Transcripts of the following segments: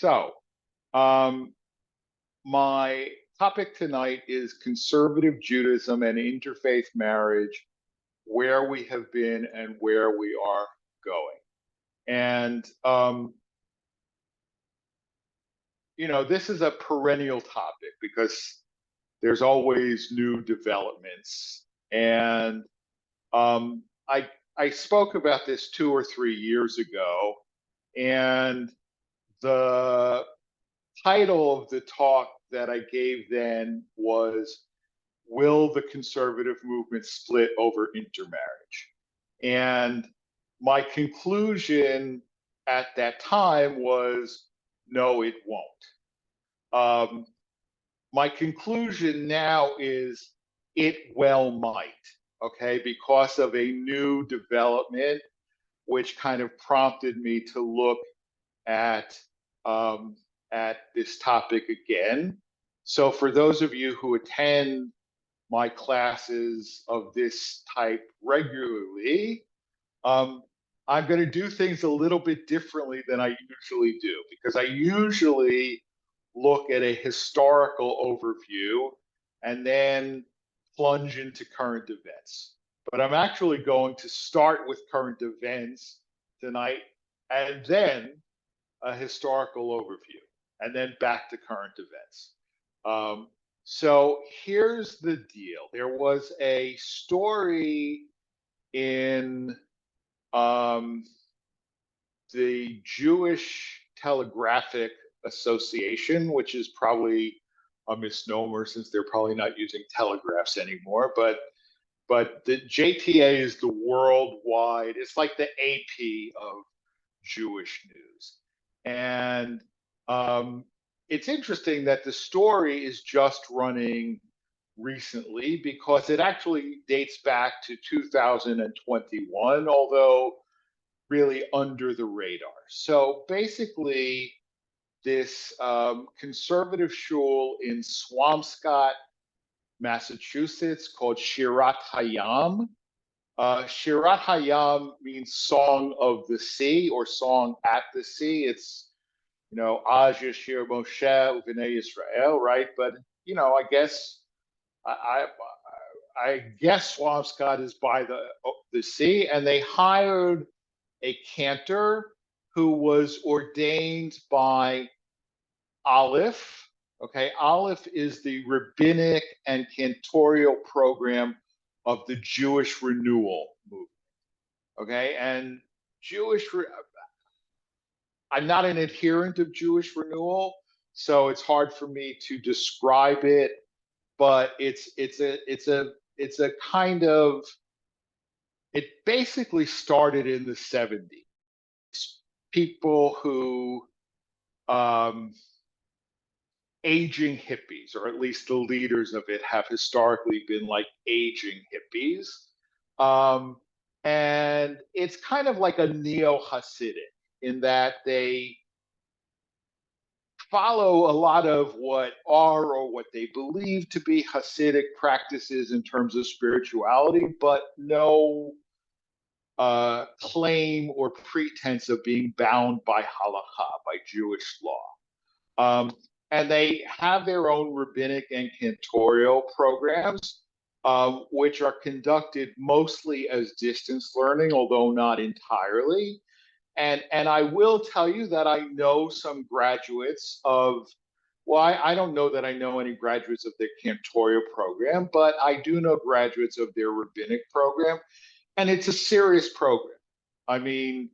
So, um, my topic tonight is conservative Judaism and interfaith marriage, where we have been and where we are going. And, this is a perennial topic because there's always new developments. And um, I, I spoke about this 2 or 3 years ago, and the title of the talk that I gave then was, Will the Conservative Movement Split Over Intermarriage? And my conclusion at that time was, no, it won't. My conclusion now is it well might, okay, because of a new development, which kind of prompted me to look at this topic again. So for those of you who attend my classes of this type regularly, I'm going to do things a little bit differently than I usually do, because I usually look at a historical overview and then plunge into current events. But I'm actually going to start with current events tonight and then a historical overview and then back to current events. So here's the deal. There was a story in the Jewish Telegraphic Association, which is probably a misnomer since they're probably not using telegraphs anymore, but the JTA is the worldwide, it's like the AP of Jewish news. And it's interesting that the story is just running recently because it actually dates back to 2021, although really under the radar. So basically, this conservative shul in Swampscott, Massachusetts, called Shirat Hayam. Shirat Hayam means song of the sea or song at the sea. It's, Az Yashir Moshe Uvnei Israel, right? But, I guess I guess Swampscott is by the sea, and they hired a cantor who was ordained by Aleph. Okay, Aleph is the rabbinic and cantorial program of the Jewish Renewal movement. Okay, and I'm not an adherent of Jewish Renewal, so it's hard for me to describe it, but it's a kind of, it basically started in the 70s. People who aging hippies, or at least the leaders of it, have historically been like aging hippies. And it's kind of like a neo-Hasidic in that they follow a lot of what are or what they believe to be Hasidic practices in terms of spirituality, but no claim or pretense of being bound by halakha, by Jewish law. And they have their own rabbinic and cantorial programs, which are conducted mostly as distance learning, although not entirely. And I will tell you that I know some graduates of, well, I don't know that I know any graduates of their cantorial program, but I do know graduates of their rabbinic program. And it's a serious program. I mean,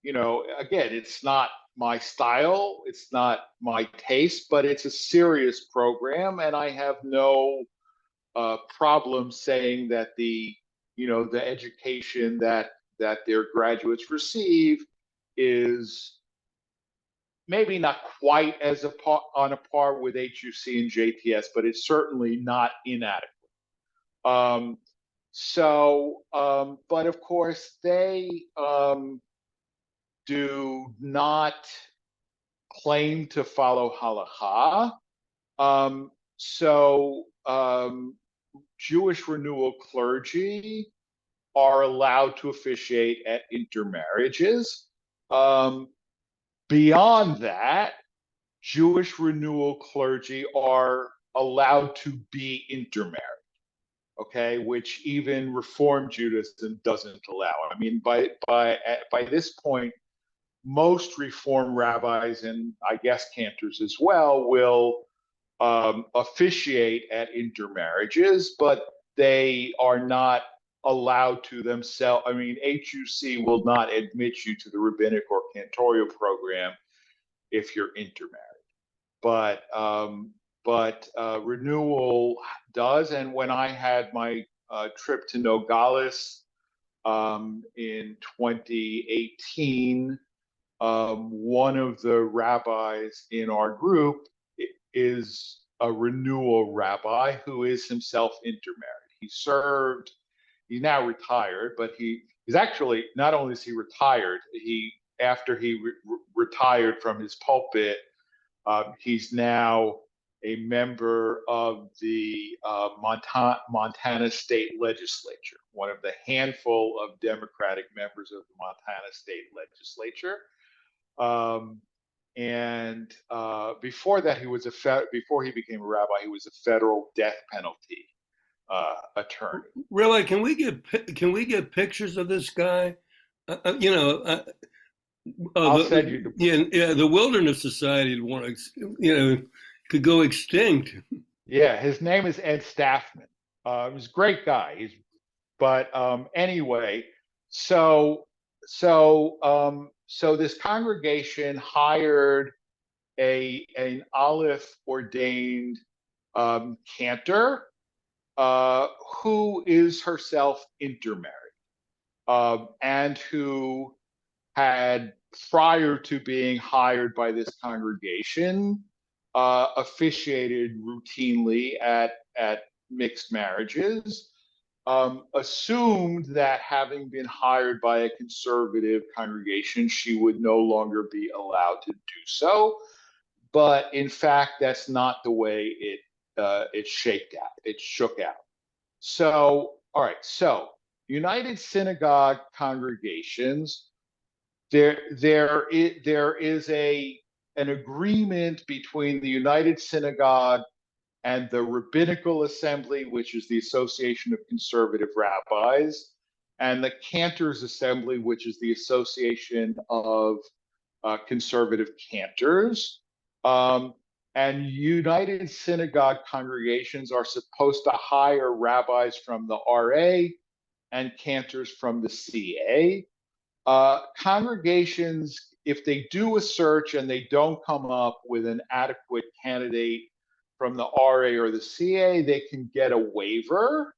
again, it's not my style, it's not my taste, but it's a serious program, and I have no problem saying that the education that their graduates receive is maybe not quite as on a par with HUC and JTS, but it's certainly not inadequate. But of course, they do not claim to follow halakha. Jewish renewal clergy are allowed to officiate at intermarriages. Beyond that, Jewish renewal clergy are allowed to be intermarried, okay, which even Reform Judaism doesn't allow. I mean, by this point, most Reform rabbis and I guess cantors as well will officiate at intermarriages, but they are not allowed to themselves. I mean, HUC will not admit you to the rabbinic or cantorial program if you're intermarried. But renewal does. And when I had my trip to Nogales in 2018, one of the rabbis in our group is a renewal rabbi who is himself intermarried. He served, he's now retired, but he's actually, not only is he retired, after he retired from his pulpit, he's now a member of the Montana State Legislature, one of the handful of Democratic members of the Montana State Legislature. And before that, before he became a rabbi, he was a federal death penalty attorney. Really, can we get pictures of this guy? I'll send you. The Wilderness Society would want to, could go extinct. Yeah, his name is Ed Staffman. He's a great guy. But anyway, so this congregation hired an Aleph ordained cantor who is herself intermarried and who had, prior to being hired by this congregation, officiated routinely at mixed marriages, assumed that having been hired by a conservative congregation, she would no longer be allowed to do so. But in fact, that's not the way it shook out. So, all right. So, United Synagogue congregations, there is an agreement between the United Synagogue and the Rabbinical Assembly, which is the Association of Conservative Rabbis, and the Cantors Assembly, which is the Association of Conservative Cantors. And United Synagogue congregations are supposed to hire rabbis from the RA and cantors from the CA. Congregations, if they do a search and they don't come up with an adequate candidate from the RA or the CA, they can get a waiver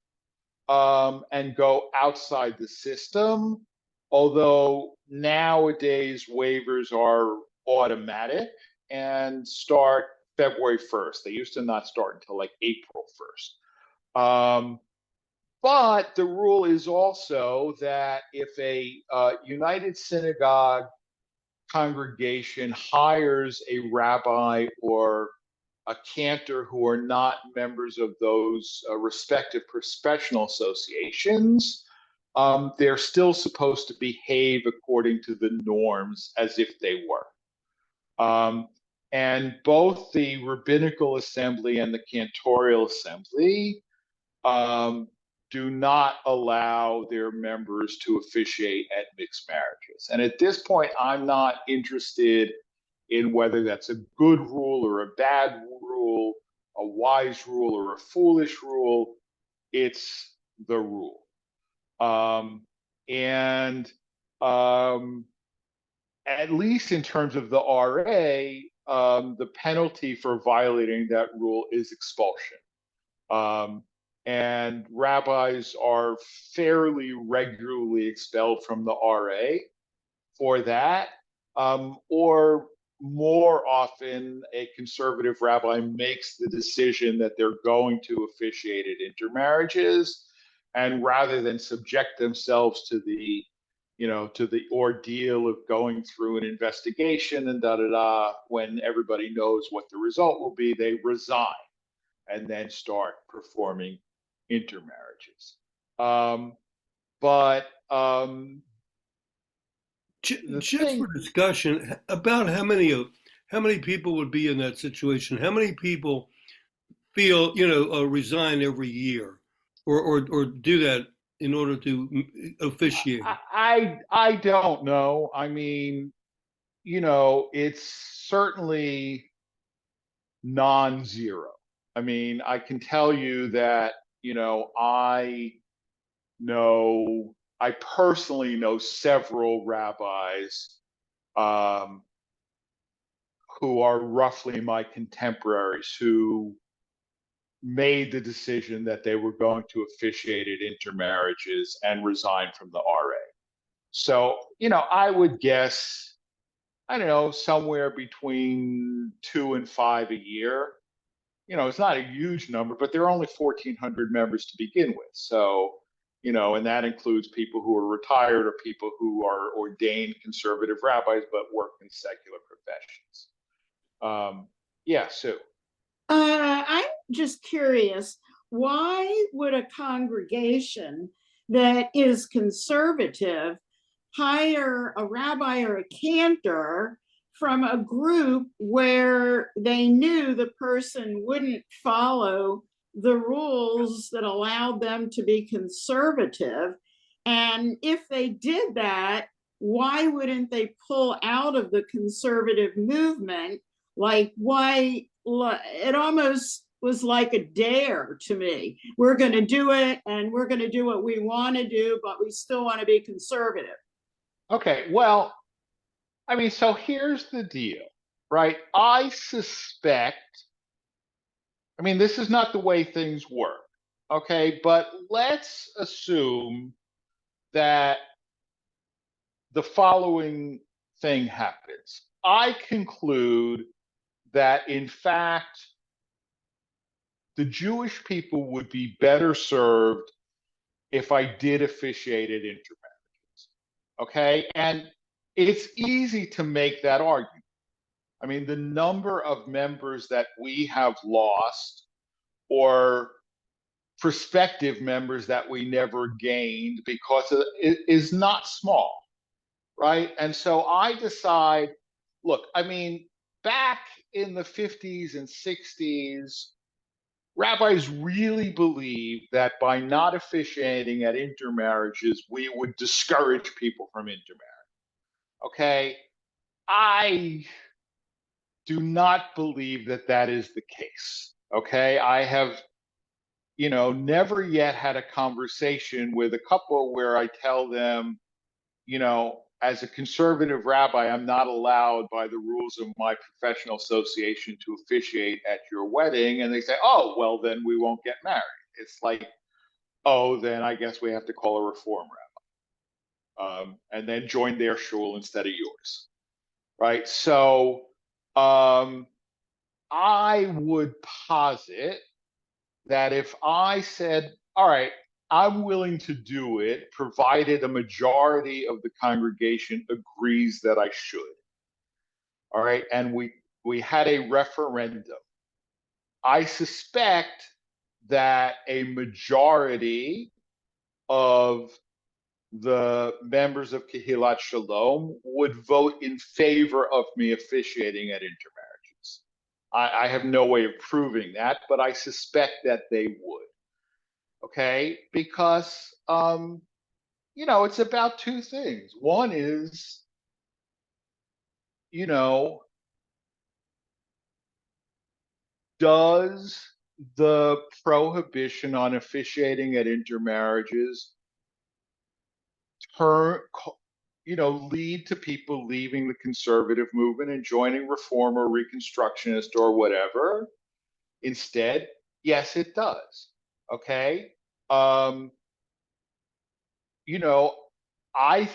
and go outside the system. Although nowadays waivers are automatic and start February 1st. They used to not start until like April 1st. But the rule is also that if a United Synagogue congregation hires a rabbi or a cantor who are not members of those respective professional associations, they're still supposed to behave according to the norms as if they were. And both the Rabbinical Assembly and the Cantorial Assembly do not allow their members to officiate at mixed marriages. And at this point, I'm not interested in whether that's a good rule or a bad rule, a wise rule or a foolish rule. It's the rule. And at least in terms of the RA, the penalty for violating that rule is expulsion. And rabbis are fairly regularly expelled from the RA for that. Or more often, a conservative rabbi makes the decision that they're going to officiate at intermarriages, and rather than subject themselves to the ordeal of going through an investigation and when everybody knows what the result will be, they resign and then start performing intermarriages. Just for discussion, about how many how many people would be in that situation? How many people feel, resign every year, or do that in order to officiate? I don't know. I mean, it's certainly non-zero. I mean, I can tell you that, I personally know several rabbis um, who are roughly my contemporaries who made the decision that they were going to officiate at intermarriages and resign from the RA. So, I would guess, I don't know, somewhere between 2 and 5 a year. It's not a huge number, but there are only 1,400 members to begin with. So, and that includes people who are retired or people who are ordained conservative rabbis but work in secular professions. Yeah, Sue. I'm just curious, why would a congregation that is conservative hire a rabbi or a cantor from a group where they knew the person wouldn't follow the rules that allowed them to be conservative? And if they did that, why wouldn't they pull out of the conservative movement? Like, why? It almost was like a dare to me. We're going to do it, and we're going to do what we want to do, but we still want to be conservative. Okay, well, I mean, so here's the deal, right? I suspect, I mean, this is not the way things work, okay? But let's assume that the following thing happens. I conclude that, in fact, the Jewish people would be better served if I did officiate at intermarriages. Okay. And it's easy to make that argument. I mean, the number of members that we have lost or prospective members that we never gained because it is not small. Right. And so I decide, look, I mean, back in the 50s and 60s, rabbis really believed that by not officiating at intermarriages, we would discourage people from intermarrying. Okay. I do not believe that that is the case. Okay. I have, never yet had a conversation with a couple where I tell them, as a conservative rabbi, I'm not allowed by the rules of my professional association to officiate at your wedding. And they say, oh, well, then we won't get married. It's like, oh, then I guess we have to call a reform rabbi, and then join their shul instead of yours. Right. So I would posit that if I said, all right, I'm willing to do it, provided a majority of the congregation agrees that I should. All right. And we had a referendum. I suspect that a majority of the members of Kehillat Shalom would vote in favor of me officiating at intermarriages. I have no way of proving that, but I suspect that they would. Okay, because it's about two things. One is, does the prohibition on officiating at intermarriages turn, lead to people leaving the conservative movement and joining reform or reconstructionist or whatever instead? Yes, it does. Okay. I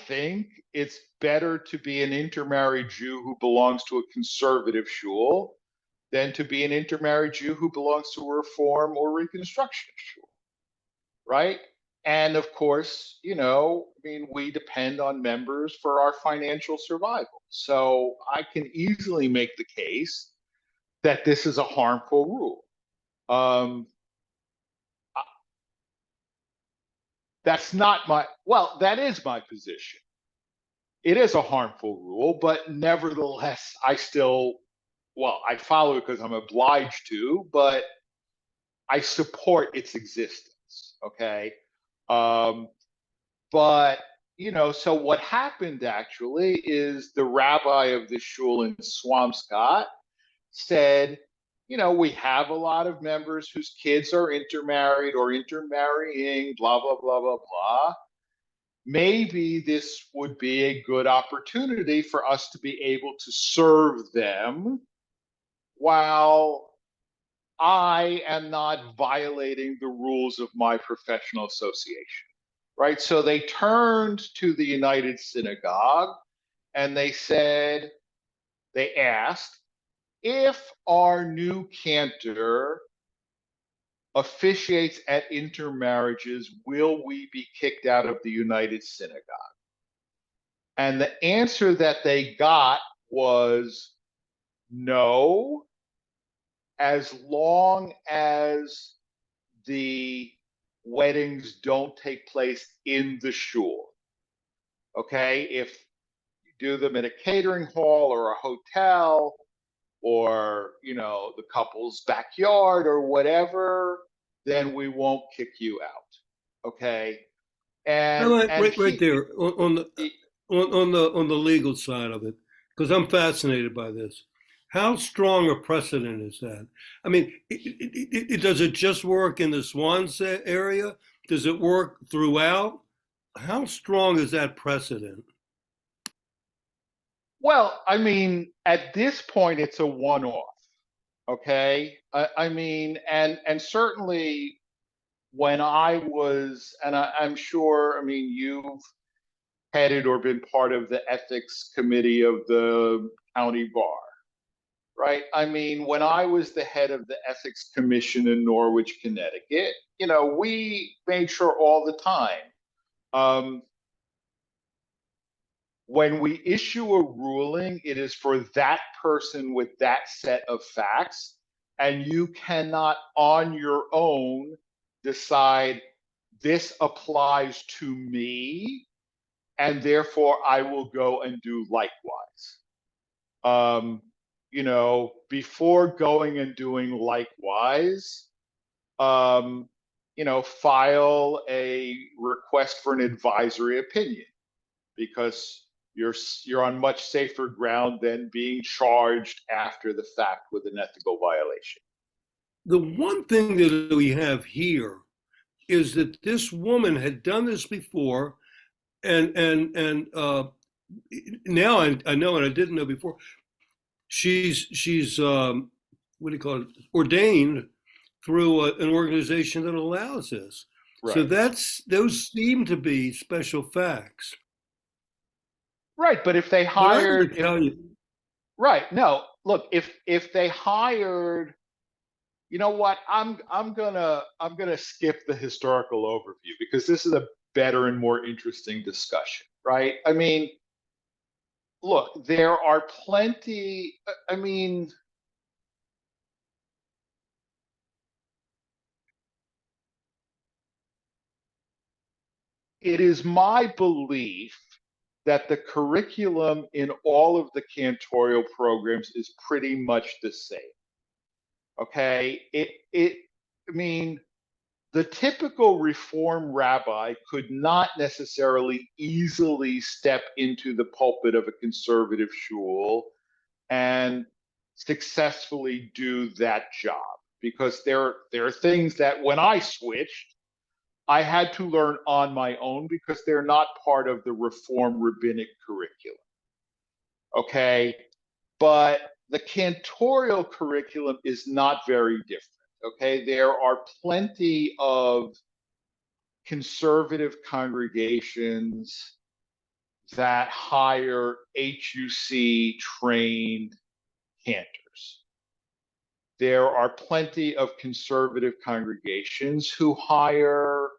think it's better to be an intermarried Jew who belongs to a conservative shul than to be an intermarried Jew who belongs to a reform or reconstructionist shul, right? And of course, I mean, we depend on members for our financial survival. So I can easily make the case that this is a harmful rule. That's not that is my position. It is a harmful rule, but nevertheless, I still well, I follow it because I'm obliged to, but I support its existence. Okay. Um, but, so what happened actually is the rabbi of the shul in Swampscott said, we have a lot of members whose kids are intermarried or intermarrying, blah, blah, blah, blah, blah. Maybe this would be a good opportunity for us to be able to serve them while I am not violating the rules of my professional association, right? So they turned to the United Synagogue and they asked, if our new cantor officiates at intermarriages, will we be kicked out of the United Synagogue? And the answer that they got was no, as long as the weddings don't take place in the shul. Okay, if you do them in a catering hall or a hotel or the couple's backyard or whatever, then we won't kick you out. Okay, and Right there on the legal side of it, because I'm fascinated by this. How strong a precedent is that? I mean, does it just work in the Swans area? Does it work throughout? How strong is that precedent? well, I mean, at this point, it's a one-off. Okay, I mean, and certainly when I was, and I'm sure, I mean, you've headed or been part of the ethics committee of the county bar, right? I mean, when I was the head of the ethics commission in Norwich, Connecticut, we made sure all the time. When we issue a ruling, it is for that person with that set of facts, and you cannot on your own decide this applies to me, and therefore I will go and do likewise. Before going and doing likewise, file a request for an advisory opinion because you're on much safer ground than being charged after the fact with an ethical violation. The one thing that we have here is that this woman had done this before, and now I know, and I didn't know before. She's what do you call it? Ordained through an organization that allows this. Right. So those seem to be special facts. Right, but if they hired, right? No, look, if they hired, you know what? I'm gonna skip the historical overview because this is a better and more interesting discussion, right? I mean, look, there are plenty. I mean, it is my belief that the curriculum in all of the cantorial programs is pretty much the same. Okay, I mean, the typical Reform rabbi could not necessarily easily step into the pulpit of a conservative shul and successfully do that job because there are things that when I switched, I had to learn on my own because they're not part of the Reform rabbinic curriculum. Okay, but the cantorial curriculum is not very different. Okay, there are plenty of conservative congregations that hire HUC trained cantors. There are plenty of conservative congregations who hire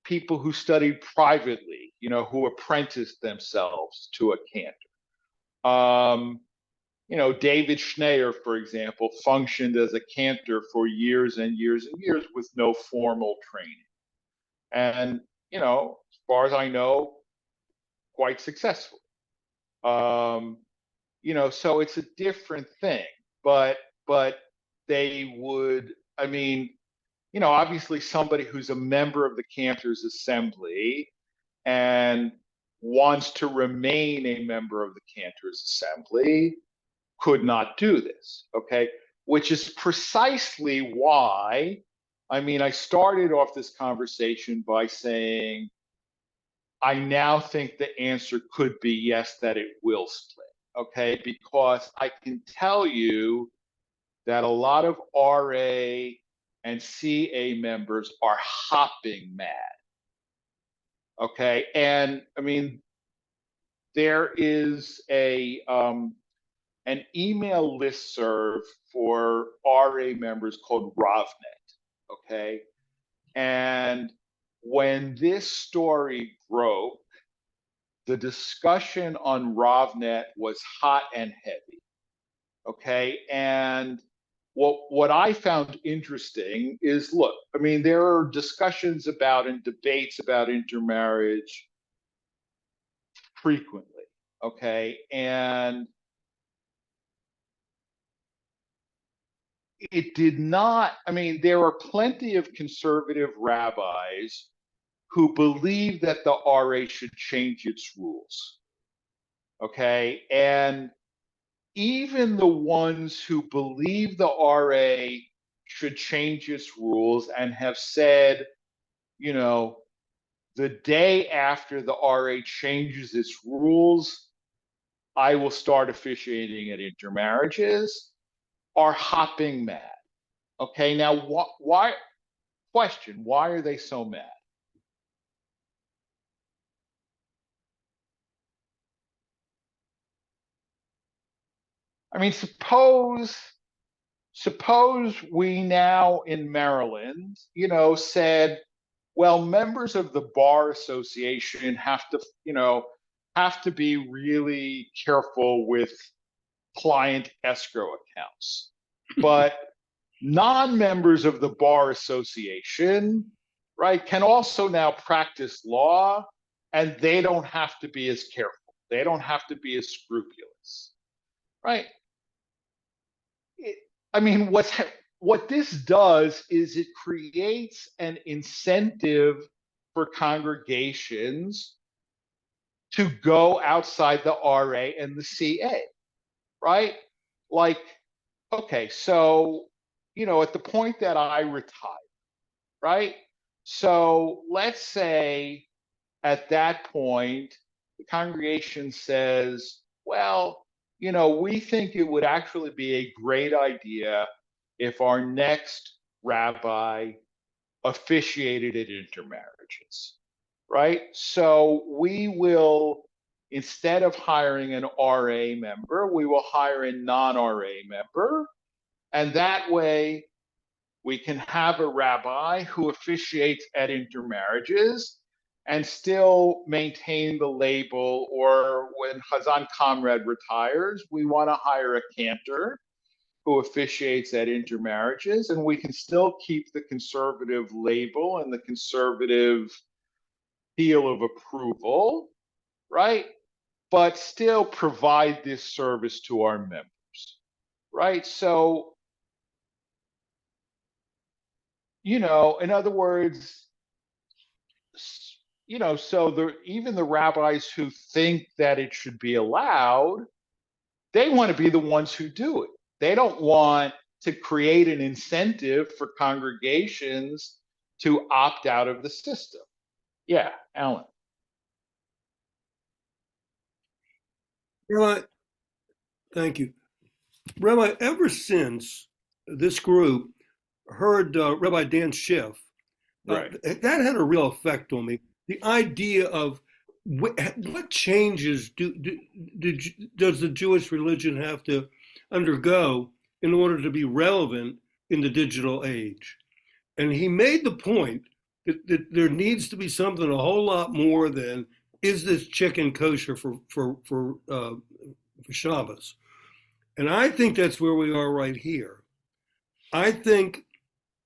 people who studied privately, who apprenticed themselves to a cantor. David Schneier, for example, functioned as a cantor for years and years and years with no formal training. And, as far as I know, quite successful. Um, so it's a different thing. But they would, I mean, obviously somebody who's a member of the Cantor's Assembly and wants to remain a member of the Cantor's Assembly could not do this, okay? Which is precisely why, I started off this conversation by saying, I now think the answer could be yes, that it will split, okay? Because I can tell you that a lot of RA and CA members are hopping mad, okay? And there is an email listserv for RA members called RovNet, okay? And when this story broke, the discussion on RovNet was hot and heavy, okay? And what I found interesting is, look, there are discussions about and debates about intermarriage frequently, okay? And it did not, there are plenty of conservative rabbis who believe that the RA should change its rules, okay? And even the ones who believe the RA should change its rules and have said, the day after the RA changes its rules, I will start officiating at intermarriages, are hopping mad. Okay, now why are they so mad? Suppose we now in Maryland, said, well, members of the Bar Association have to be really careful with client escrow accounts. But non-members of the Bar Association, right, can also now practice law, and they don't have to be as careful. They don't have to be as scrupulous, right? What this does is it creates an incentive for congregations to go outside the RA and the CA, right? Like, okay, so, at the point that I retire, right? So let's say at that point, the congregation says, well, we think it would actually be a great idea if our next rabbi officiated at intermarriages, right? So we will, instead of hiring an RA member, we will hire a non-RA member. And that way we can have a rabbi who officiates at intermarriages and still maintain the label, or when Chazan Comrade retires, we want to hire a cantor who officiates at intermarriages, and we can still keep the conservative label and the conservative seal of approval, right? But still provide this service to our members, right? So, in other words, so even the rabbis who think that it should be allowed, they want to be the ones who do it. They don't want to create an incentive for congregations to opt out of the system. Yeah, Alan. Rabbi, thank you. Rabbi, ever since this group heard Rabbi Dan Schiff, Right. that had a real effect on me. The idea of what changes does the Jewish religion have to undergo in order to be relevant in the digital age? And he made the point that there needs to be something a whole lot more than, is this chicken kosher for Shabbos? And I think that's where we are right here. I think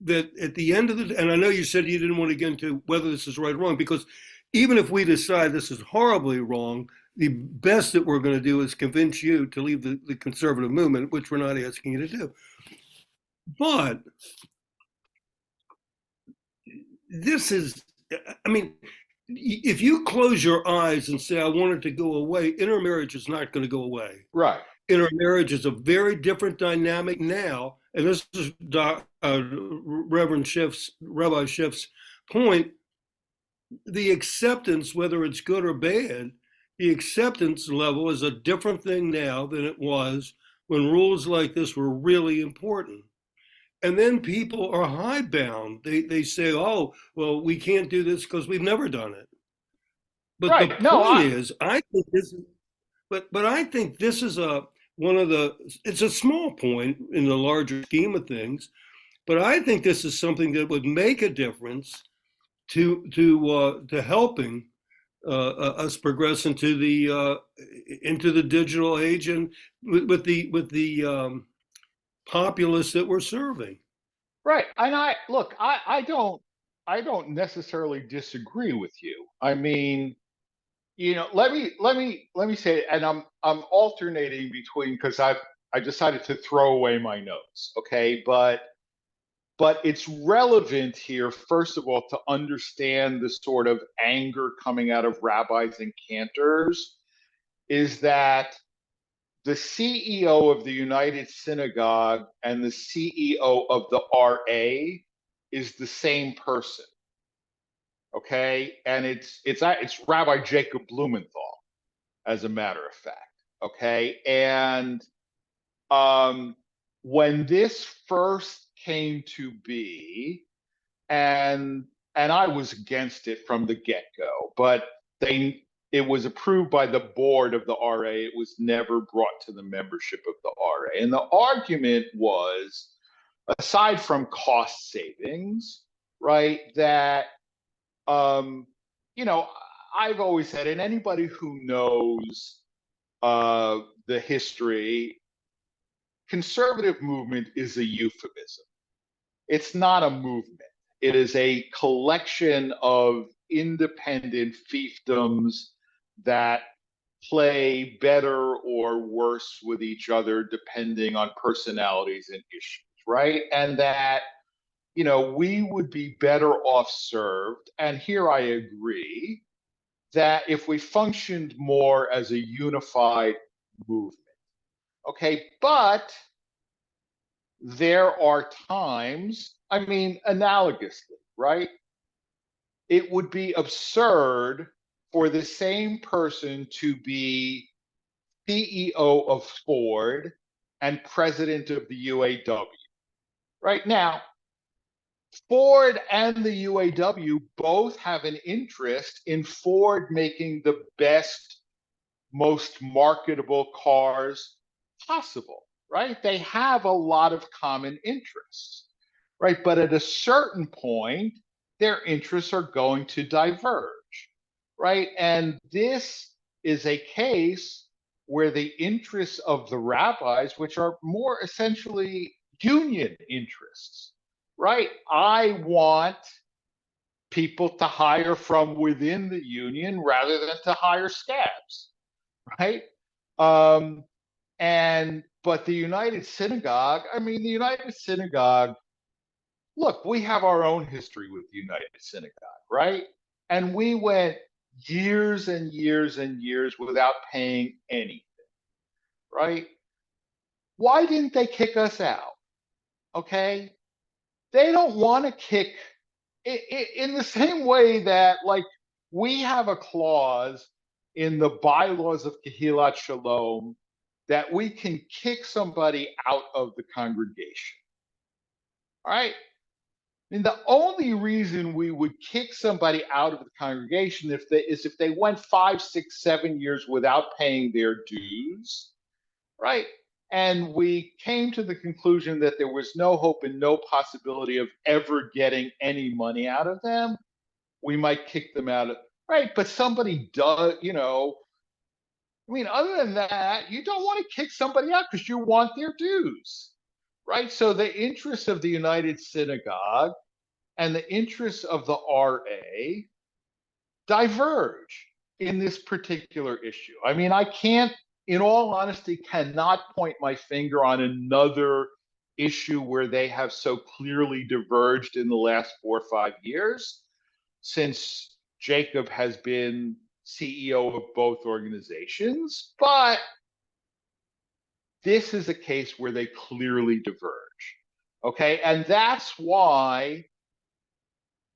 that at the end of the, and I know you said you didn't want to get into whether this is right or wrong, because even if we decide this is horribly wrong, the best that we're going to do is convince you to leave the conservative movement, which we're not asking you to do. But this is, I mean, if you close your eyes and say, I want it to go away, intermarriage is not going to go away. Right. Intermarriage is a very different dynamic now. And this is Reverend Schiff's, Rabbi Schiff's point. The acceptance, whether it's good or bad, the acceptance level is a different thing now than it was when rules like this were really important. And then people are hidebound. They say, oh, well, we can't do this because we've never done it. But right. the point is, I think this is, but I think this is one of the, it's a small point in the larger scheme of things, but I think this is something that would make a difference to helping us progress into the digital age and with the populace that we're serving. Right. And I don't necessarily disagree with you. I mean, let me say, and I'm alternating between, because I decided to throw away my notes, okay? But it's relevant here, first of all, to understand the sort of anger coming out of rabbis and cantors, is that the CEO of the United Synagogue and the CEO of the RA is the same person. Okay, and it's Rabbi Jacob Blumenthal, as a matter of fact. Okay, and when this first came to be, and I was against it from the get-go, but it was approved by the board of the RA. It was never brought to the membership of the RA. And the argument was, aside from cost savings, right, that, I've always said, and anybody who knows the history, conservative movement is a euphemism. It's not a movement. It is a collection of independent fiefdoms that play better or worse with each other depending on personalities and issues, right? And that, we would be better off served, and here I agree, that if we functioned more as a unified movement. Okay, but there are times, I mean, analogously, right? It would be absurd for the same person to be CEO of Ford and president of the UAW. Right now, Ford and the UAW both have an interest in Ford making the best, most marketable cars possible, right? They have a lot of common interests, right? But at a certain point, their interests are going to diverge, right? And this is a case where the interests of the rabbis, which are more essentially union interests, right? I want people to hire from within the union rather than to hire scabs, right? But the United Synagogue, look, we have our own history with the United Synagogue, right? And we went years and years and years without paying anything, right? Why didn't they kick us out? Okay? They don't want to kick, in the same way that, like, we have a clause in the bylaws of Kehillat Shalom that we can kick somebody out of the congregation. All right? And the only reason we would kick somebody out of the congregation is if they went 5, 6, 7 years without paying their dues, right? And we came to the conclusion that there was no hope and no possibility of ever getting any money out of them. We might kick them out of, right? But somebody does, other than that, you don't want to kick somebody out because you want their dues, right? So the interests of the United Synagogue and the interests of the RA diverge. in this particular issue. I mean, I can't, in all honesty, cannot point my finger on another issue where they have so clearly diverged in the last 4 or 5 years since Jacob has been CEO of both organizations. But this is a case where they clearly diverge. Okay. And that's why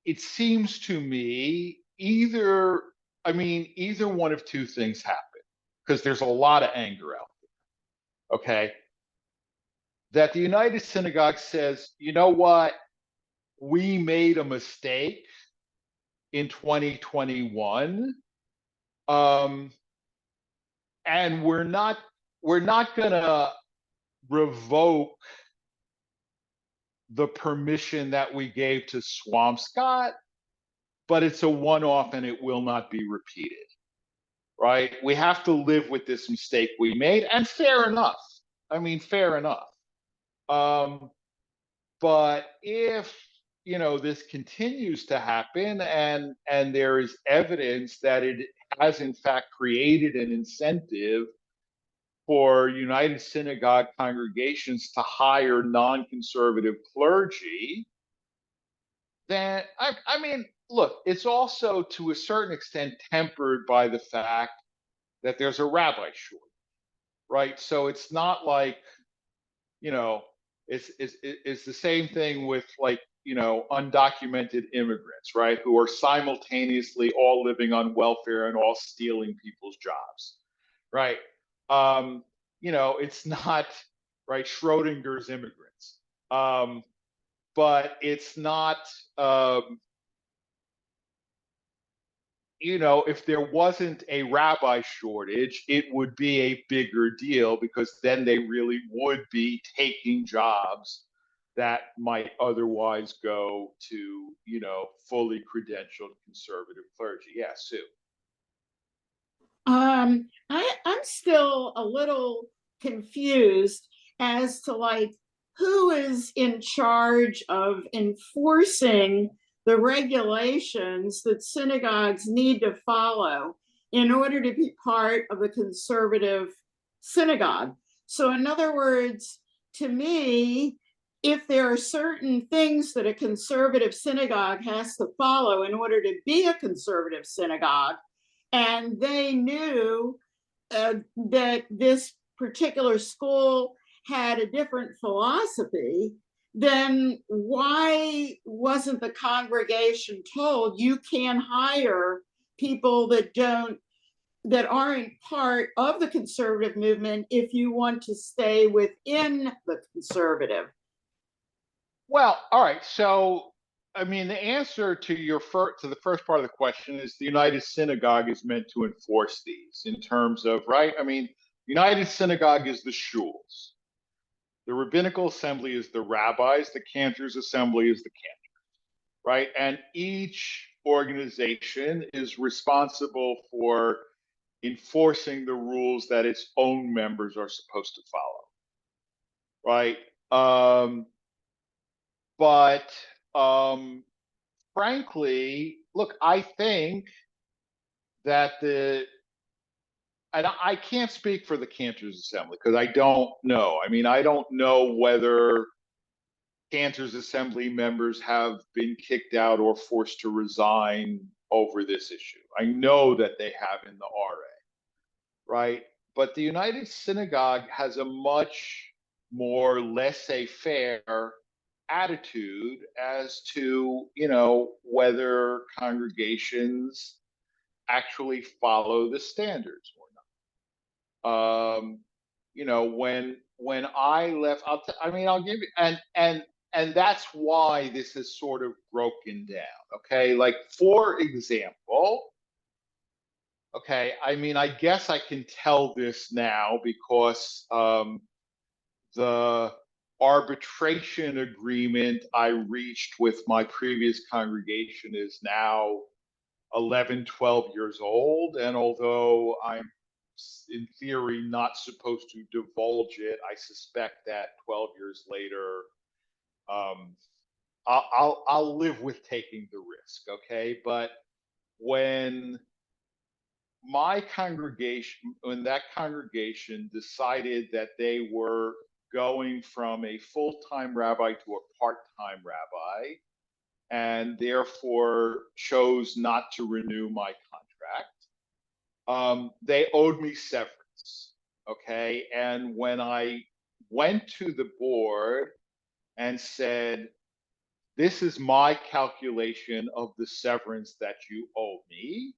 it seems to me either one of two things happen, because there's a lot of anger out there. Okay. That the United Synagogue says, you know what? We made a mistake in 2021. And we're not gonna revoke the permission that we gave to Swampscott, but it's a one-off and it will not be repeated. Right? We have to live with this mistake we made, and fair enough. I mean, fair enough. But if this continues to happen, and there is evidence that it has in fact created an incentive for United Synagogue congregations to hire non-conservative clergy, then I mean, look, it's also to a certain extent tempered by the fact that there's a rabbi shortage, right? So it's not like, it's the same thing with, like, undocumented immigrants, right? Who are simultaneously all living on welfare and all stealing people's jobs, right? It's not, right, Schrodinger's immigrants. But it's not, if there wasn't a rabbi shortage, it would be a bigger deal, because then they really would be taking jobs that might otherwise go to, fully credentialed conservative clergy. Yeah, Sue. I'm still a little confused as to, like, who is in charge of enforcing the regulations that synagogues need to follow in order to be part of a conservative synagogue. So in other words, to me, if there are certain things that a conservative synagogue has to follow in order to be a conservative synagogue, and they knew that this particular school had a different philosophy, then why wasn't the congregation told you can hire people that aren't part of the conservative movement if you want to stay within the conservative? Well, all right. So, I mean, the answer to the first part of the question is the United Synagogue is meant to enforce these in terms of, right? I mean, United Synagogue is the shuls. The rabbinical assembly is the rabbis. The cantors assembly is the cantors, right? And each organization is responsible for enforcing the rules that its own members are supposed to follow, right? But frankly, look, I think that and I can't speak for the Cantors Assembly because I don't know. I mean, I don't know whether Cantors Assembly members have been kicked out or forced to resign over this issue. I know that they have in the RA, right? But the United Synagogue has a much more laissez-faire attitude as to, whether congregations actually follow the standards or not. When I left, I'll give you, and that's why this is sort of broken down. Okay, like, for example, okay, I mean, I guess I can tell this now because the arbitration agreement I reached with my previous congregation is now 11, 12 years old. And although I'm in theory not supposed to divulge it, I suspect that 12 years later, I'll live with taking the risk. Okay. But when my congregation, when that congregation decided that they were going from a full-time rabbi to a part-time rabbi, and therefore chose not to renew my contract, they owed me severance. Okay. And when I went to the board and said, this is my calculation of the severance that you owe me,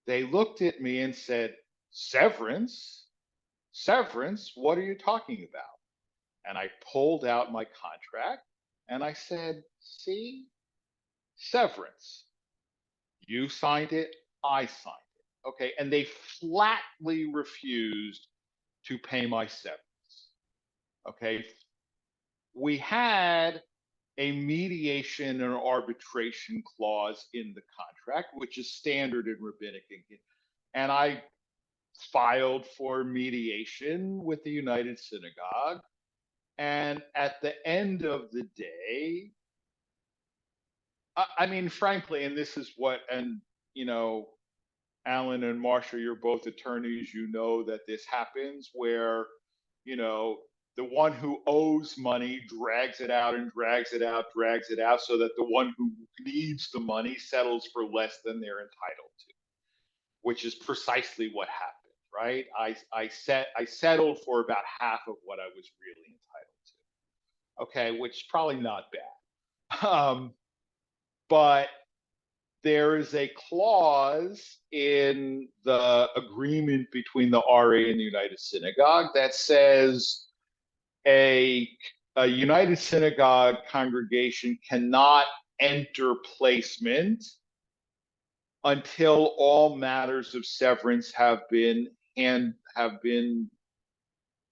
they looked at me and said, severance? Severance? What are you talking about? And I pulled out my contract and I said, see, severance. You signed it, I signed it. Okay. And they flatly refused to pay my severance. Okay. We had a mediation and arbitration clause in the contract, which is standard in rabbinic. And I filed for mediation with the United Synagogue. And at the end of the day, I mean, frankly, and this is what, and, you know, Alan and Marcia, you're both attorneys, you know that this happens where, you know, the one who owes money drags it out and drags it out, drags it out, so that the one who needs the money settles for less than they're entitled to, which is precisely what happened, right? I settled for about half of what I was really entitled to. Okay, which is probably not bad. But there is a clause in the agreement between the RA and the United Synagogue that says a, a United Synagogue congregation cannot enter placement until all matters of severance have been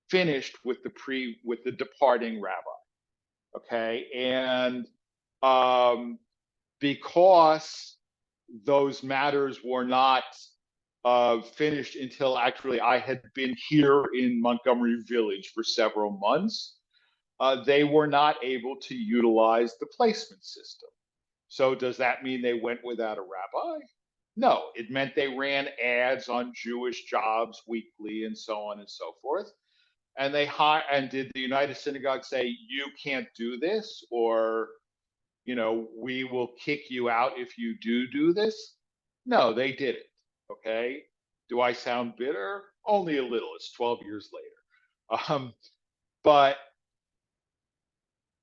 finished with the departing rabbi. Okay, and because those matters were not finished until actually I had been here in Montgomery Village for several months, they were not able to utilize the placement system. So does that mean they went without a rabbi? No, it meant they ran ads on Jewish jobs weekly and so on and so forth. And did the United Synagogue say, you can't do this, or, you know, we will kick you out if you do this? No, they didn't. Okay. Do I sound bitter? Only a little. It's 12 years later. But,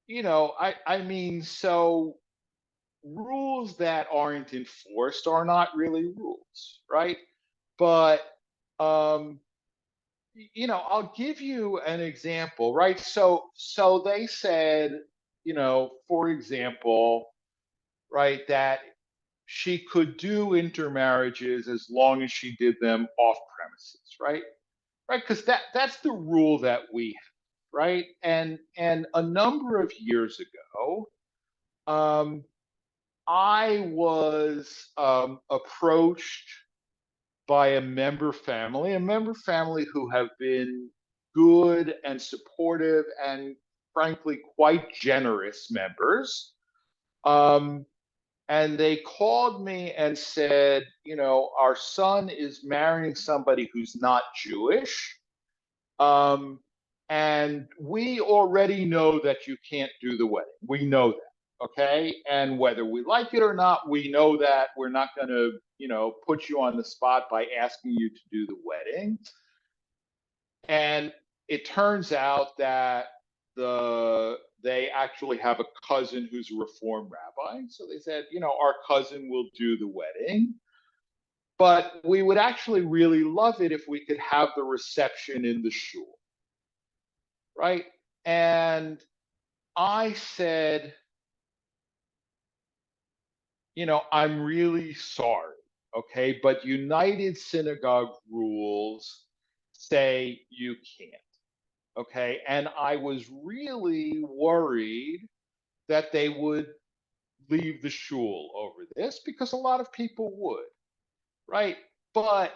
you know, I mean, so rules that aren't enforced are not really rules, right? But, you know, I'll give you an example, right? So they said, you know, for example, right, that she could do intermarriages as long as she did them off premises, right? Right, because that's the rule that we have, right? And a number of years ago, I was approached by a member family who have been good and supportive and frankly quite generous members. And they called me and said, you know, our son is marrying somebody who's not Jewish. And we already know that you can't do the wedding. We know that. Okay. And whether we like it or not, we know that we're not going to, you know, put you on the spot by asking you to do the wedding. And it turns out that they actually have a cousin who's a Reform rabbi. So they said, you know, our cousin will do the wedding, but we would actually really love it if we could have the reception in the shul, right? And I said, you know, I'm really sorry, okay, but United Synagogue rules say you can't. Okay. And I was really worried that they would leave the shul over this, because a lot of people would, right? But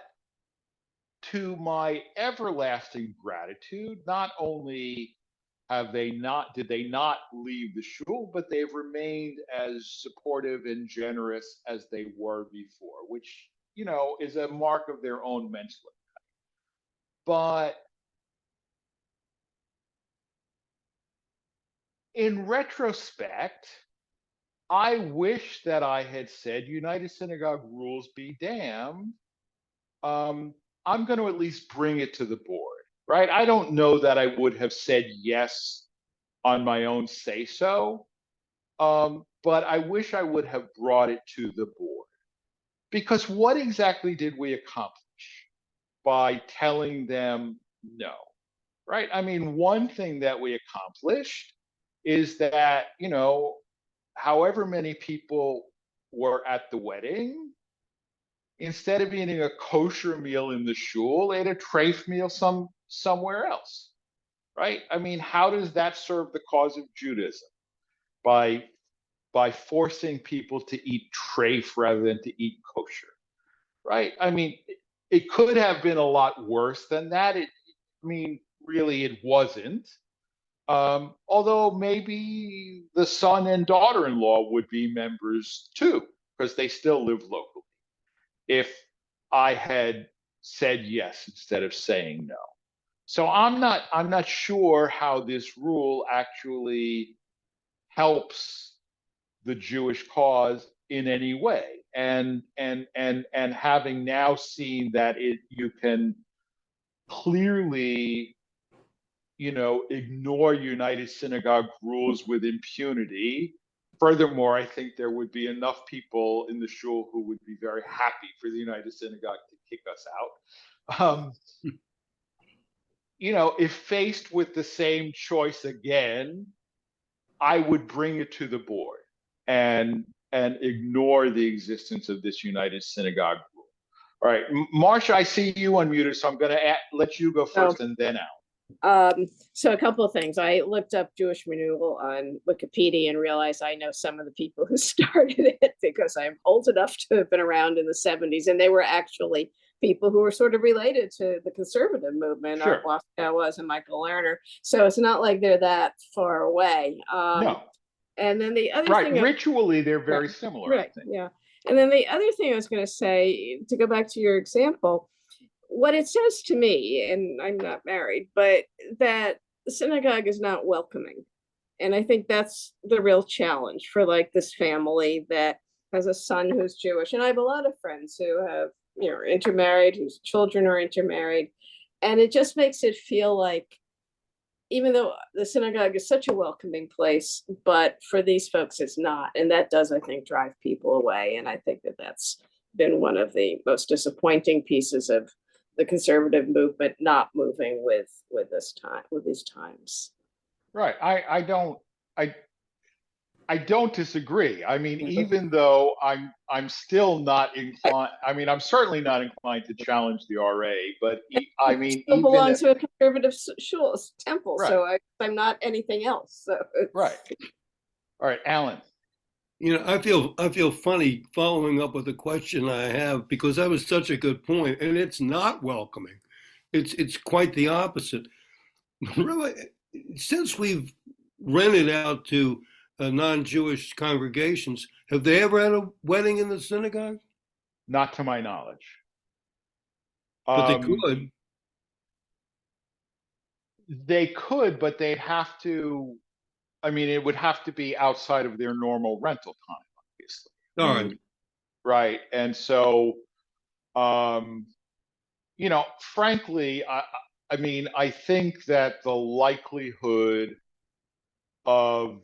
to my everlasting gratitude, not only did they not leave the shul, but they've remained as supportive and generous as they were before, which is a mark of their own mental. But in retrospect, I wish that I had said, United Synagogue rules be damned. I'm going to at least bring it to the board, right? I don't know that I would have said yes on my own say so, but I wish I would have brought it to the board. Because what exactly did we accomplish by telling them no, right? I mean, one thing that we accomplished is that, however many people were at the wedding, instead of eating a kosher meal in the shul, ate a treif meal somewhere else, right? I mean, how does that serve the cause of Judaism? By forcing people to eat treif rather than to eat kosher, right? I mean, it could have been a lot worse than that. Really, it wasn't. Although maybe the son and daughter-in-law would be members too, because they still live locally, if I had said yes instead of saying no. So I'm not sure how this rule actually helps the Jewish cause in any way. And having now seen that you can clearly, ignore United Synagogue rules with impunity. Furthermore, I think there would be enough people in the shul who would be very happy for the United Synagogue to kick us out. If faced with the same choice again, I would bring it to the board and ignore the existence of this United Synagogue rule. All right, Marcia, I see you unmuted, so I'm going to let you go first and then Al. So a couple of things. I looked up Jewish renewal on Wikipedia and realized I know some of the people who started it because I'm old enough to have been around in the 70s, and they were actually people who were sort of related to the conservative movement. Sure. Art Waskow was and Michael Lerner. So it's not like they're that far away. No. And then the other thing, ritually, they're very similar. Right. I think. Yeah. And then the other thing I was going to say, to go back to your example, what it says to me, and I'm not married, but that the synagogue is not welcoming. And I think that's the real challenge for like this family that has a son who's Jewish. And I have a lot of friends who have, intermarried, whose children are intermarried. And it just makes it feel like, even though the synagogue is such a welcoming place, but for these folks, it's not. And that does, I think, drive people away. And I think that that's been one of the most disappointing pieces of the conservative movement not moving with these times. Right. I don't disagree. I mean, even though I'm still not inclined. I mean, I'm certainly not inclined to challenge the RA, but I mean, I belong to a conservative shul temple, right. so I'm not anything else. So right. All right, Alan. I feel funny following up with a question I have, because that was such a good point, and it's not welcoming. It's quite the opposite. Really, since we've rented out to non-Jewish congregations, have they ever had a wedding in the synagogue? Not to my knowledge. But they could. They could, but they'd have to. I mean, it would have to be outside of their normal rental time, obviously. All right. Right. And so, frankly, I mean, I think that the likelihood of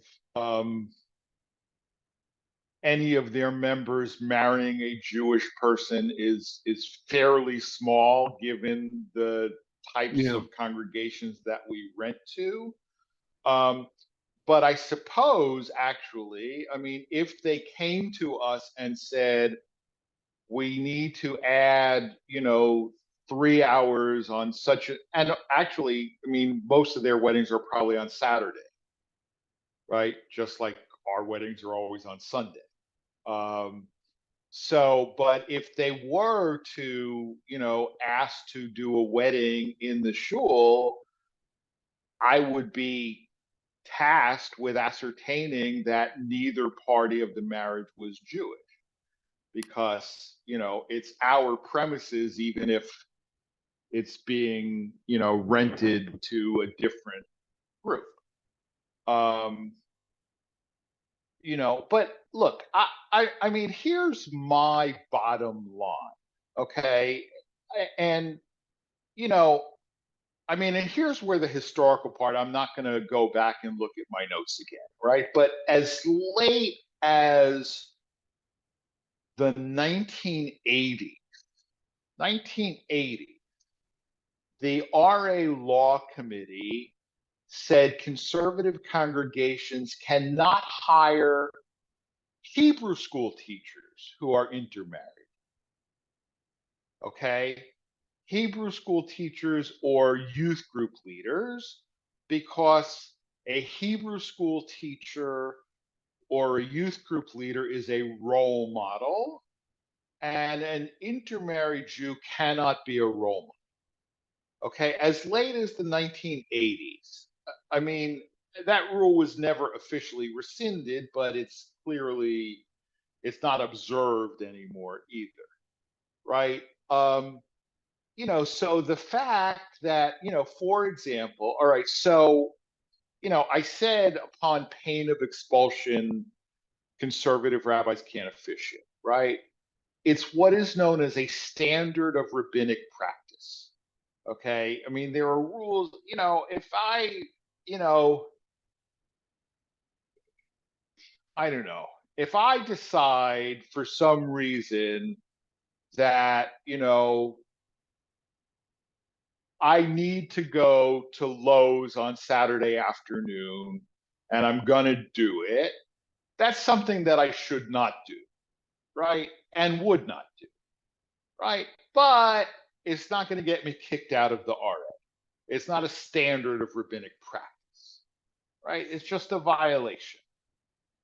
any of their members marrying a Jewish person is fairly small, given the types of congregations that we rent to. But I suppose, actually, I mean, if they came to us and said, we need to add, 3 hours on and actually, I mean, most of their weddings are probably on Saturday, right? Just like our weddings are always on Sunday. But if they were to, ask to do a wedding in the shul, I would be tasked with ascertaining that neither party of the marriage was Jewish. because, it's our premises, even if it's being, rented to a different group. But look, I mean, here's my bottom line, okay? And, I mean, and here's where the historical part, I'm not going to go back and look at my notes again, right? But as late as the 1980s, the RA Law Committee said conservative congregations cannot hire Hebrew school teachers who are intermarried. Okay? Hebrew school teachers or youth group leaders, because a Hebrew school teacher or a youth group leader is a role model, and an intermarried Jew cannot be a role model. Okay, as late as the 1980s. I mean, that rule was never officially rescinded, but it's not observed anymore either, right? So the fact that, for example, all right, so, I said upon pain of expulsion, conservative rabbis can't officiate, right? It's what is known as a standard of rabbinic practice. Okay. I mean, there are rules, if I don't know, if I decide for some reason that, I need to go to Lowe's on Saturday afternoon and I'm going to do it, that's something that I should not do, right? And would not do, right? But it's not going to get me kicked out of the RA. It's not a standard of rabbinic practice, right? It's just a violation.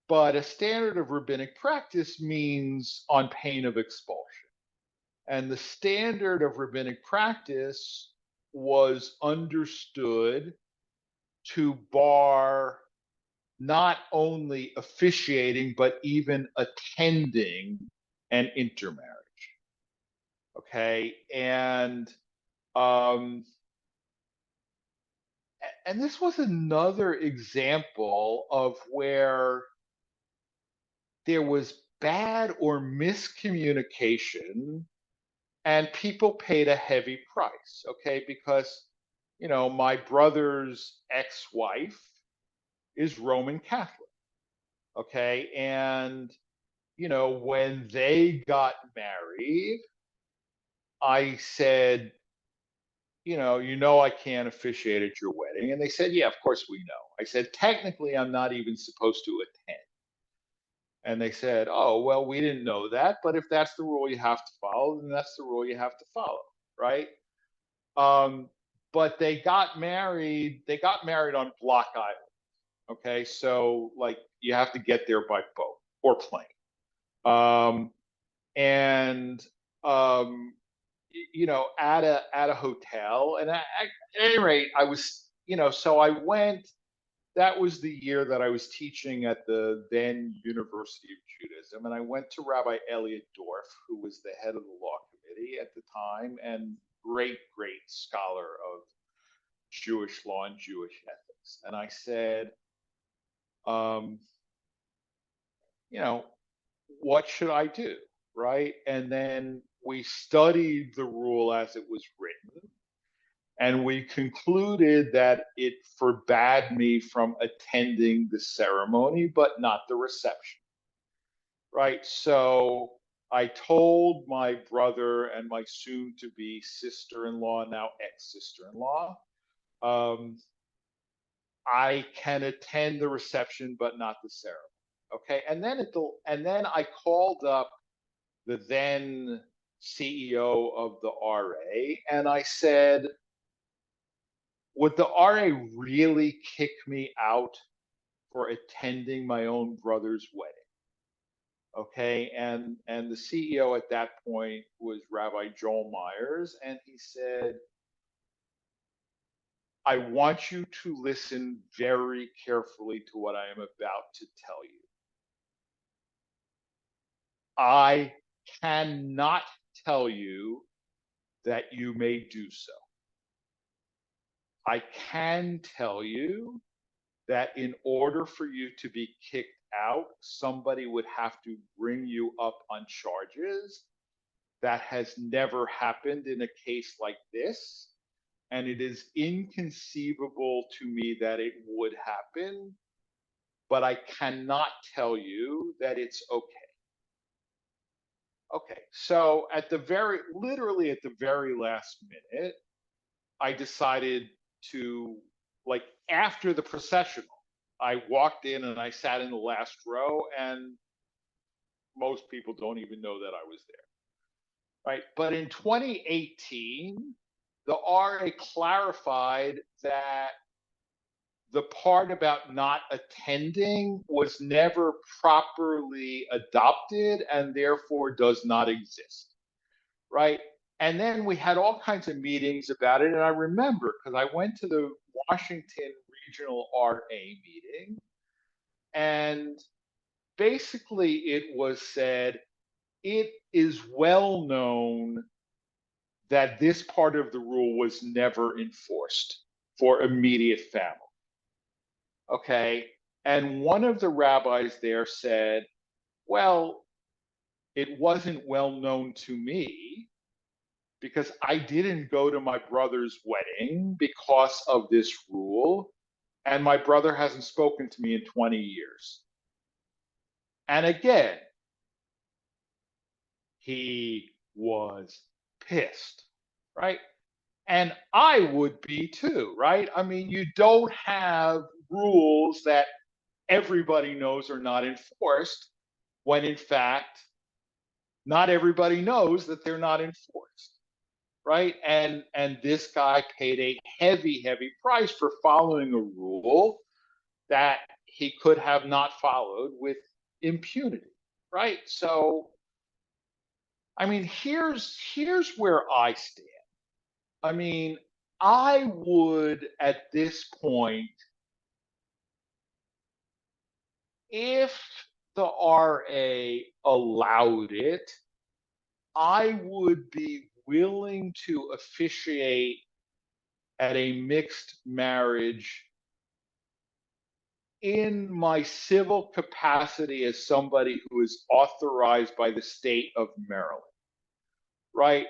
But a standard of rabbinic practice means on pain of expulsion. And the standard of rabbinic practice was understood to bar not only officiating, but even attending an intermarriage. Okay. And this was another example of where there was bad or miscommunication and people paid a heavy price, okay? Because, my brother's ex-wife is Roman Catholic, okay? And, when they got married, I said, I can't officiate at your wedding. And they said, yeah, of course we know. I said, technically, I'm not even supposed to attend. And they said, oh, well, we didn't know that. But if that's the rule you have to follow, then that's the rule you have to follow, right? But they got married on Block Island. Okay. So like you have to get there by boat or plane. And at a hotel. And at any rate, I was, so I went. That was the year that I was teaching at the then University of Judaism, and I went to Rabbi Elliot Dorff, who was the head of the law committee at the time, and great scholar of Jewish law and Jewish ethics. And I said, what should I do? Right. And then we studied the rule as it was written, and we concluded that it forbade me from attending the ceremony, but not the reception. Right. So I told my brother and my soon to be sister in law, now ex sister in law, I can attend the reception, but not the ceremony. Okay. And then I called up the then CEO of the RA and I said, would the RA really kick me out for attending my own brother's wedding? Okay. And the CEO at that point was Rabbi Joel Myers. And he said, I want you to listen very carefully to what I am about to tell you. I cannot tell you that you may do so. I can tell you that in order for you to be kicked out, somebody would have to bring you up on charges. That has never happened in a case like this. And it is inconceivable to me that it would happen, but I cannot tell you that it's okay. Okay, so literally at the very last minute, I decided to, like, after the processional, I walked in and I sat in the last row, and most people don't even know that I was there, right? But in 2018, the RA clarified that the part about not attending was never properly adopted and therefore does not exist, right? And then we had all kinds of meetings about it. And I remember because I went to the Washington Regional RA meeting, and basically it was said, it is well known that this part of the rule was never enforced for immediate family. Okay. And one of the rabbis there said, well, it wasn't well known to me because I didn't go to my brother's wedding because of this rule, and my brother hasn't spoken to me in 20 years. And again, he was pissed, right? And I would be too, right? I mean, you don't have rules that everybody knows are not enforced when in fact, not everybody knows that they're not enforced, right? And this guy paid a heavy, heavy price for following a rule that he could have not followed with impunity, right? So, I mean, here's where I stand. I mean, I would at this point, if the RA allowed it, I would be willing to officiate at a mixed marriage in my civil capacity as somebody who is authorized by the state of Maryland, right?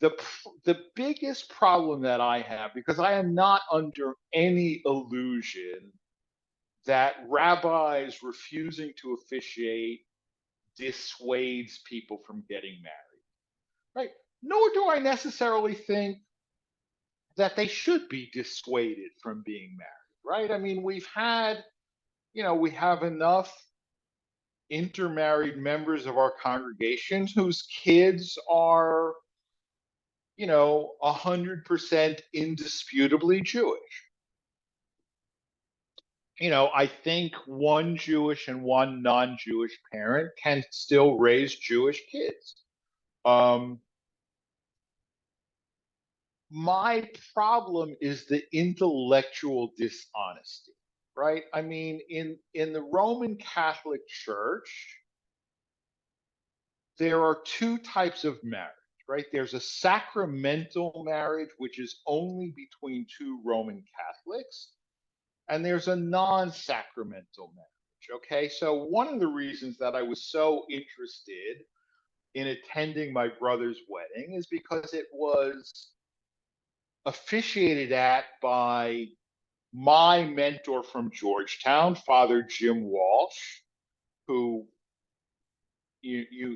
The biggest problem that I have, because I am not under any illusion that rabbis refusing to officiate dissuades people from getting married, right? Nor do I necessarily think that they should be dissuaded from being married, right? I mean, we have enough intermarried members of our congregations whose kids are, 100% indisputably Jewish. I think one Jewish and one non-Jewish parent can still raise Jewish kids. My problem is the intellectual dishonesty, right? I mean, in the Roman Catholic Church, there are two types of marriage, right? There's a sacramental marriage, which is only between two Roman Catholics, and there's a non-sacramental marriage. Okay, so one of the reasons that I was so interested in attending my brother's wedding is because it was officiated at by my mentor from Georgetown, Father Jim Walsh, who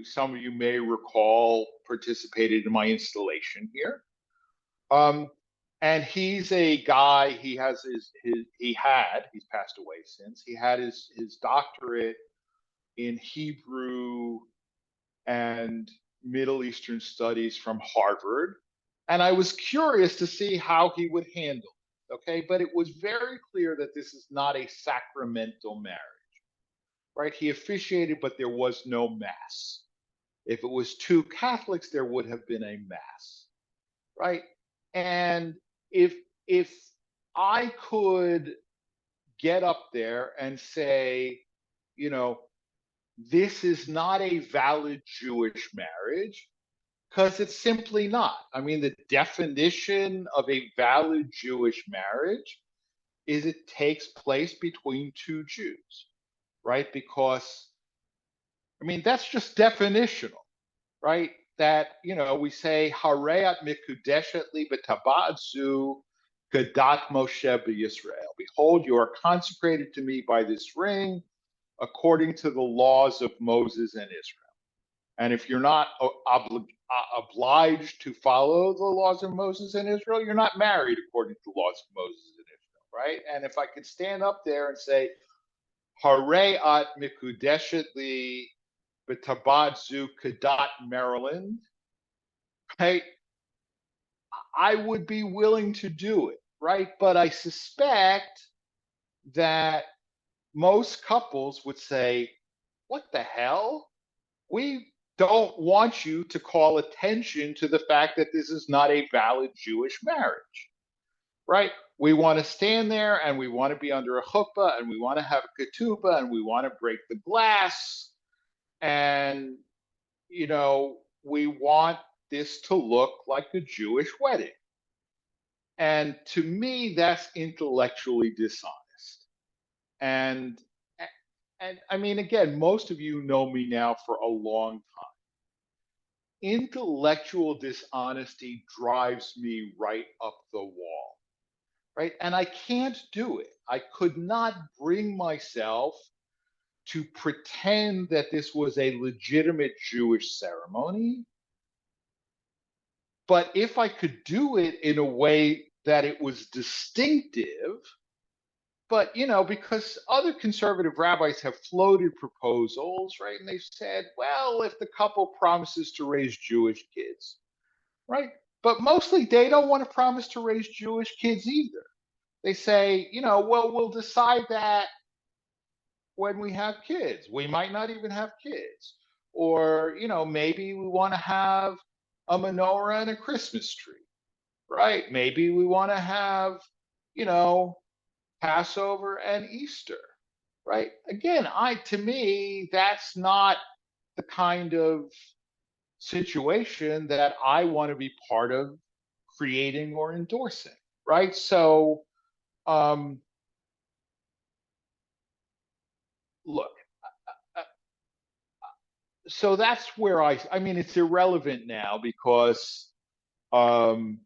some of you may recall participated in my installation here. And he's a guy, he's passed away since, he had his doctorate in Hebrew and Middle Eastern studies from Harvard. And I was curious to see how he would handle it, okay? But it was very clear that this is not a sacramental marriage, right? He officiated, but there was no mass. If it was two Catholics, there would have been a mass, right? And if I could get up there and say, this is not a valid Jewish marriage, because it's simply not. I mean, the definition of a valid Jewish marriage is it takes place between two Jews, right? Because, I mean, that's just definitional, right? That, we say, Hareat mikudeshet li b'tabat zu kedat Moshe b'Yisrael. Behold, you are consecrated to me by this ring, according to the laws of Moses and Israel. And if you're not obliged to follow the laws of Moses and Israel, you're not married according to the laws of Moses and Israel, right? And if I could stand up there and say, Hareat mikudeshet li b'tabat zu kedat Maryland, right? I would be willing to do it, right? But I suspect that most couples would say, what the hell? We don't want you to call attention to the fact that this is not a valid Jewish marriage, right? We want to stand there and we want to be under a chuppah and we want to have a ketubah and we want to break the glass. And, we want this to look like a Jewish wedding. And to me, that's intellectually dishonest. And I mean, again, most of you know me now for a long time. Intellectual dishonesty drives me right up the wall, right? And I can't do it. I could not bring myself to pretend that this was a legitimate Jewish ceremony. But if I could do it in a way that it was distinctive, but, because other conservative rabbis have floated proposals, right? And they've said, well, if the couple promises to raise Jewish kids, right? But mostly they don't want to promise to raise Jewish kids either. They say, well, we'll decide that when we have kids. We might not even have kids. Or, maybe we want to have a menorah and a Christmas tree, right? Maybe we want to have, Passover and Easter, right? Again, to me, that's not the kind of situation that I want to be part of creating or endorsing, right? So, look, so that's where I mean, it's irrelevant now because I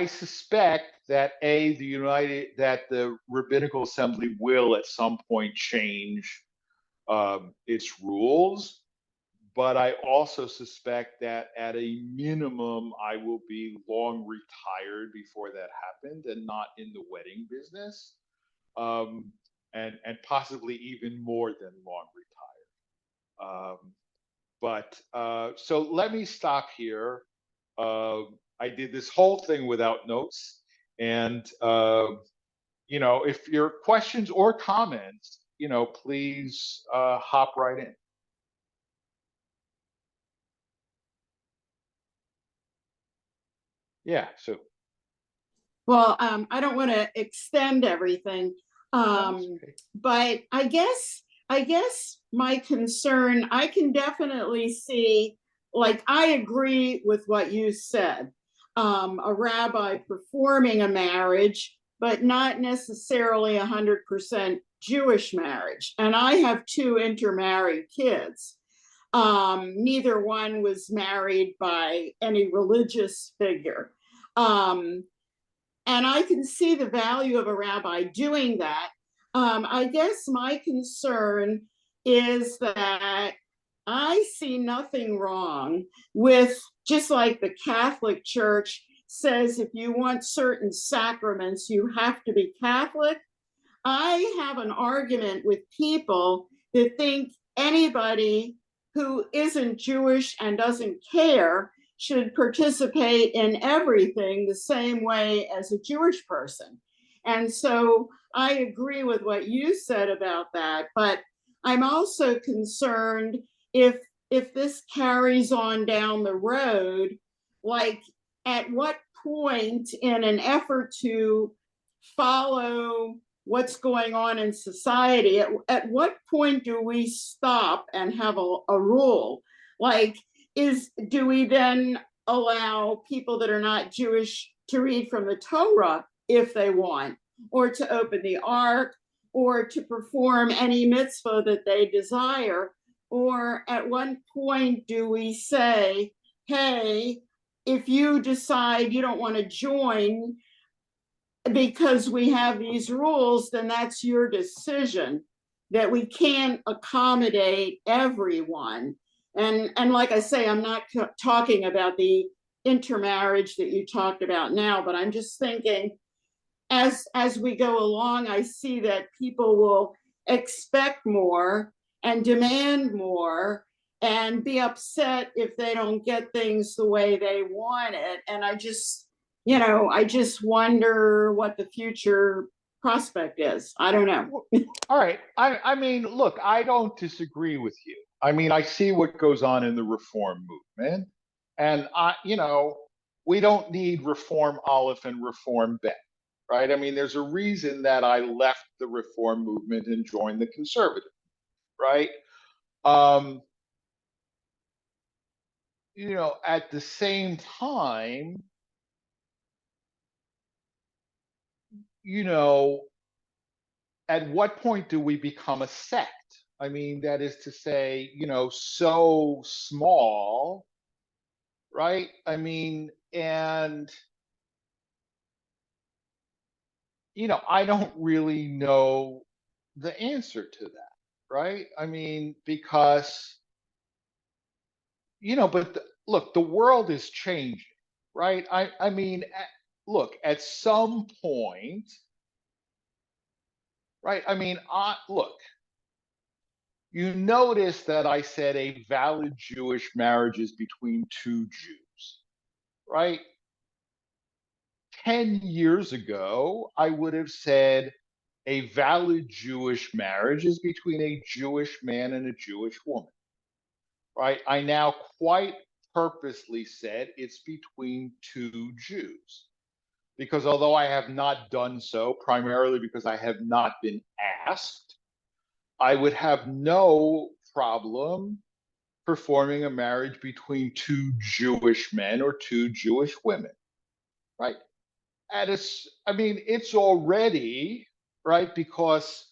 suspect that the Rabbinical Assembly will at some point change its rules, but I also suspect that at a minimum I will be long retired before that happened and not in the wedding business, and possibly even more than long retired. So let me stop here. I did this whole thing without notes. And, if your questions or comments, please hop right in. Yeah, so. Well, I don't want to extend everything, Okay. but I guess my concern, I can definitely see, like, I agree with what you said. A rabbi performing a marriage, but not necessarily 100% Jewish marriage. And I have two intermarried kids. Neither one was married by any religious figure. And I can see the value of a rabbi doing that. I guess my concern is that I see nothing wrong with, just like the Catholic Church says, if you want certain sacraments, you have to be Catholic. I have an argument with people that think anybody who isn't Jewish and doesn't care should participate in everything the same way as a Jewish person. And so I agree with what you said about that, but I'm also concerned if this carries on down the road, like at what point in an effort to follow what's going on in society, at what point do we stop and have a rule? Like, do we then allow people that are not Jewish to read from the Torah if they want, or to open the ark, or to perform any mitzvah that they desire? Or at one point do we say, hey, if you decide you don't want to join because we have these rules, then that's your decision, that we can't accommodate everyone. And like I say, I'm not talking about the intermarriage that you talked about now, but I'm just thinking, as we go along, I see that people will expect more and demand more and be upset if they don't get things the way they want it. And I just wonder what the future prospect is. I don't know. All right. I mean, look, I don't disagree with you. I mean, I see what goes on in the reform movement, and we don't need reform Aleph and reform Bet, right? I mean, there's a reason that I left the reform movement and joined the conservative, right? Um, at the same time, at what point do we become a sect? I mean, that is to say, so small, right? I mean, and, I don't really know the answer to that, right? I mean, because, but look, the world is changing, right? I mean, look, at some point, right? I mean, look, you notice that I said a valid Jewish marriage is between two Jews, right? 10 years ago, I would have said a valid Jewish marriage is between a Jewish man and a Jewish woman, right? I now quite purposely said it's between two Jews, because although I have not done so, primarily because I have not been asked, I would have no problem performing a marriage between two Jewish men or two Jewish women, right? I mean, it's already, right, because,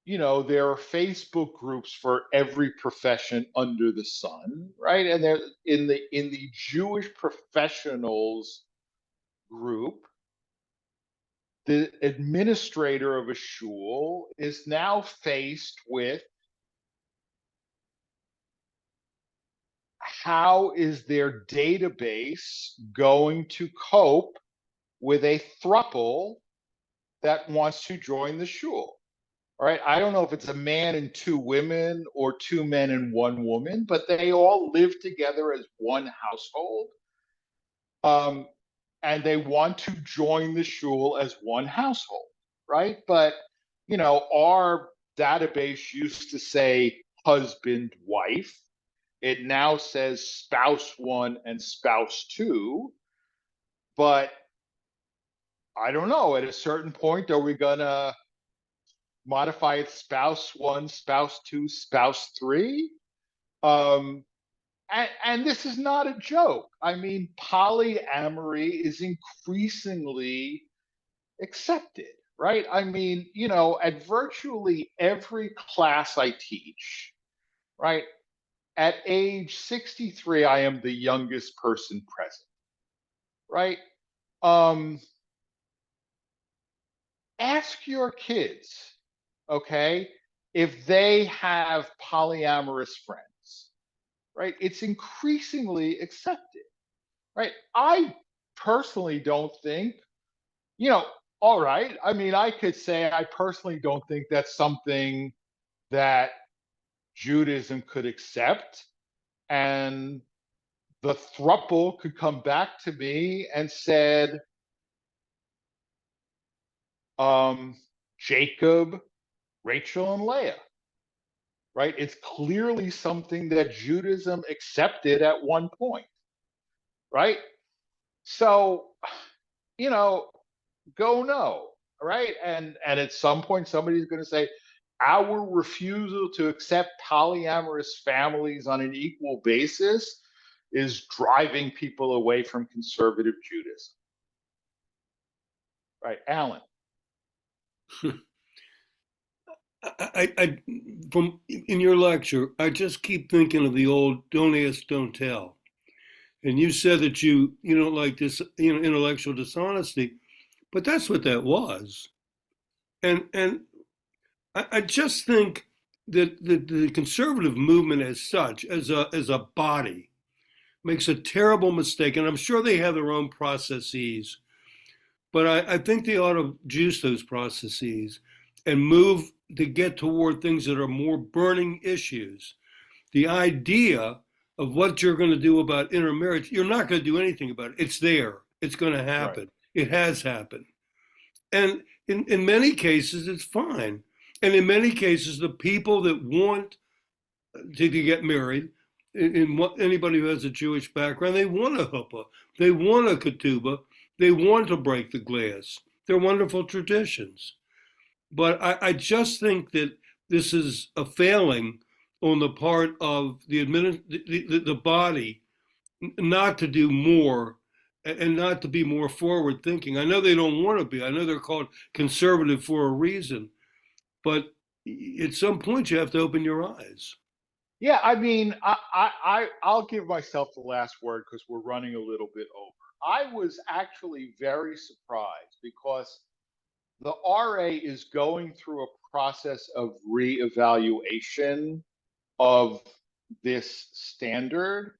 there are Facebook groups for every profession under the sun, right? And they're in the Jewish professionals group, the administrator of a shul is now faced with how is their database going to cope with a throuple that wants to join the shul. All right. I don't know if it's a man and two women or two men and one woman, but they all live together as one household. And they want to join the shul as one household, right? But, our database used to say husband, wife. It now says spouse one and spouse two. But I don't know, at a certain point, are we going to modify it spouse one, spouse two, spouse three? And this is not a joke. I mean, polyamory is increasingly accepted, right? I mean, at virtually every class I teach, right? At age 63, I am the youngest person present, right? Ask your kids, okay, if they have polyamorous friends, right? It's increasingly accepted, right? I personally don't think, all right. I mean, I could say I personally don't think that's something that Judaism could accept. And the thruple could come back to me and said, Jacob, Rachel, and Leah, right? It's clearly something that Judaism accepted at one point, right? So, go no. right? And at some point, somebody's going to say, our refusal to accept polyamorous families on an equal basis is driving people away from conservative Judaism. Right, Alan? I from in your lecture, I just keep thinking of the old "Don't ask, don't tell." And you said that you don't like this, intellectual dishonesty, but that's what that was. And I just think that the conservative movement as such, as a body, makes a terrible mistake. And I'm sure they have their own processes, but I think they ought to juice those processes and move to get toward things that are more burning issues. The idea of what you're going to do about intermarriage, you're not going to do anything about it. It's there. It's going to Right. happen. It has happened. And in many cases, it's fine. And in many cases, the people that want to get married, in what anybody who has a Jewish background, they want a huppah, they want a ketubah, they want to break the glass. They're wonderful traditions. But I just think that this is a failing on the part of the body not to do more and not to be more forward thinking. I know they don't want to be. I know they're called conservative for a reason, but at some point you have to open your eyes. Yeah, I mean, I'll give myself the last word because we're running a little bit over. I was actually very surprised because the RA is going through a process of reevaluation of this standard.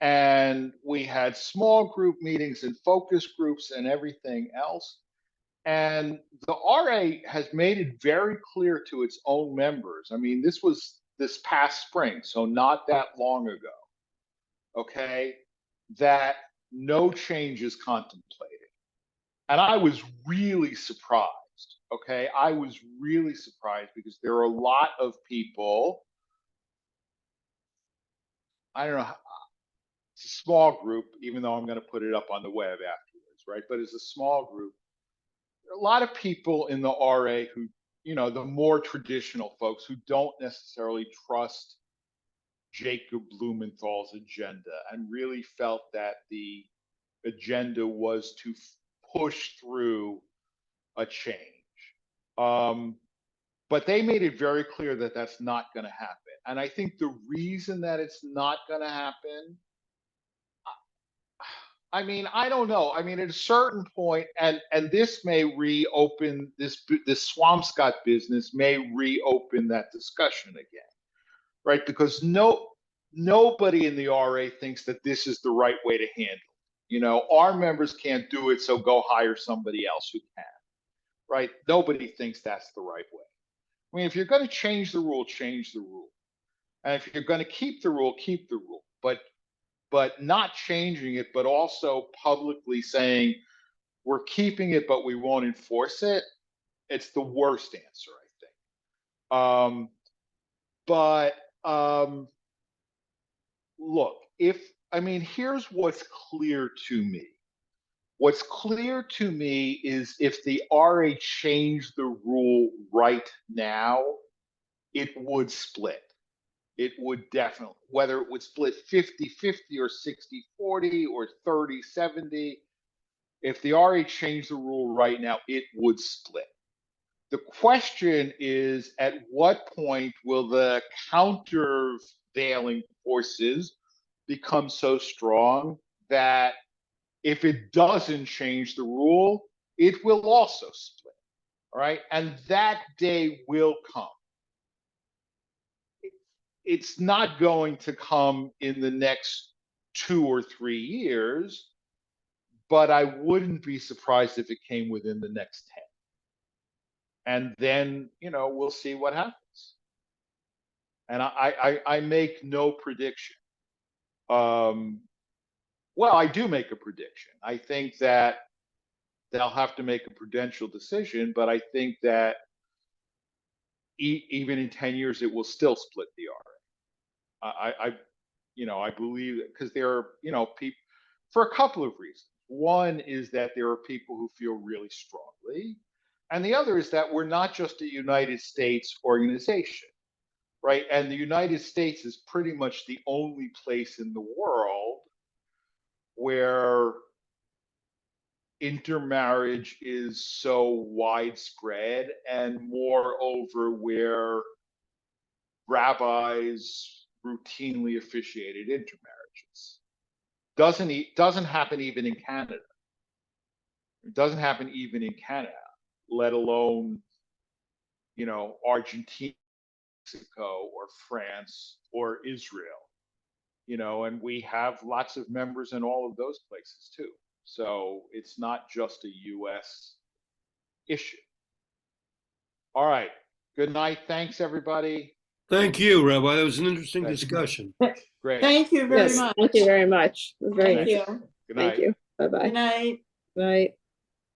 And we had small group meetings and focus groups and everything else. And the RA has made it very clear to its own members. I mean, this was this past spring, so not that long ago, okay, that no change is contemplated. And I was really surprised, okay? I was really surprised because there are a lot of people, I don't know, it's a small group, even though I'm going to put it up on the web afterwards, right? But it's a small group. A lot of people in the RA who, the more traditional folks who don't necessarily trust Jacob Blumenthal's agenda and really felt that the agenda was to push through a change. Um, but they made it very clear that that's not going to happen. And I think the reason that it's not going to happen, I mean, I don't know. I mean, at a certain point, and this may reopen this Swampscott business may reopen that discussion again, right? Because nobody in the RA thinks that this is the right way to handle it. Our members can't do it, so go hire somebody else who can, right? Nobody thinks that's the right way. I mean, if you're going to change the rule, change the rule. And if you're going to keep the rule, keep the rule. But not changing it, but also publicly saying we're keeping it, but we won't enforce it. It's the worst answer, I think. But look, here's what's clear to me. What's clear to me is if the RA changed the rule right now, it would split. It would definitely, whether it would split 50-50 or 60-40 or 30-70, if the RA changed the rule right now, it would split. The question is, at what point will the countervailing forces become so strong that if it doesn't change the rule, it will also split, all right? And that day will come. It's not going to come in the next 2 or 3 years, but I wouldn't be surprised if it came within the next 10. And then, we'll see what happens. And I make no prediction. Well, I do make a prediction. I think that they'll have to make a prudential decision, but I think that even in 10 years, it will still split the RA. I believe that because there are, people for a couple of reasons. One is that there are people who feel really strongly And the other is that we're not just a United States organization, right? And the United States is pretty much the only place in the world where intermarriage is so widespread, and moreover, where rabbis routinely officiated intermarriages. Doesn't happen even in Canada. It doesn't happen even in Canada, let alone, Argentina, Mexico, or France, or Israel. And we have lots of members in all of those places too. So it's not just a US issue. All right. Good night. Thanks, everybody. Thank you, Rabbi. That was an interesting Thank you. discussion. Great. Thank you very Yes, much. thank you very much. It was very Thank nice. you. Good night. Thank you. Bye-bye. Good night. Night.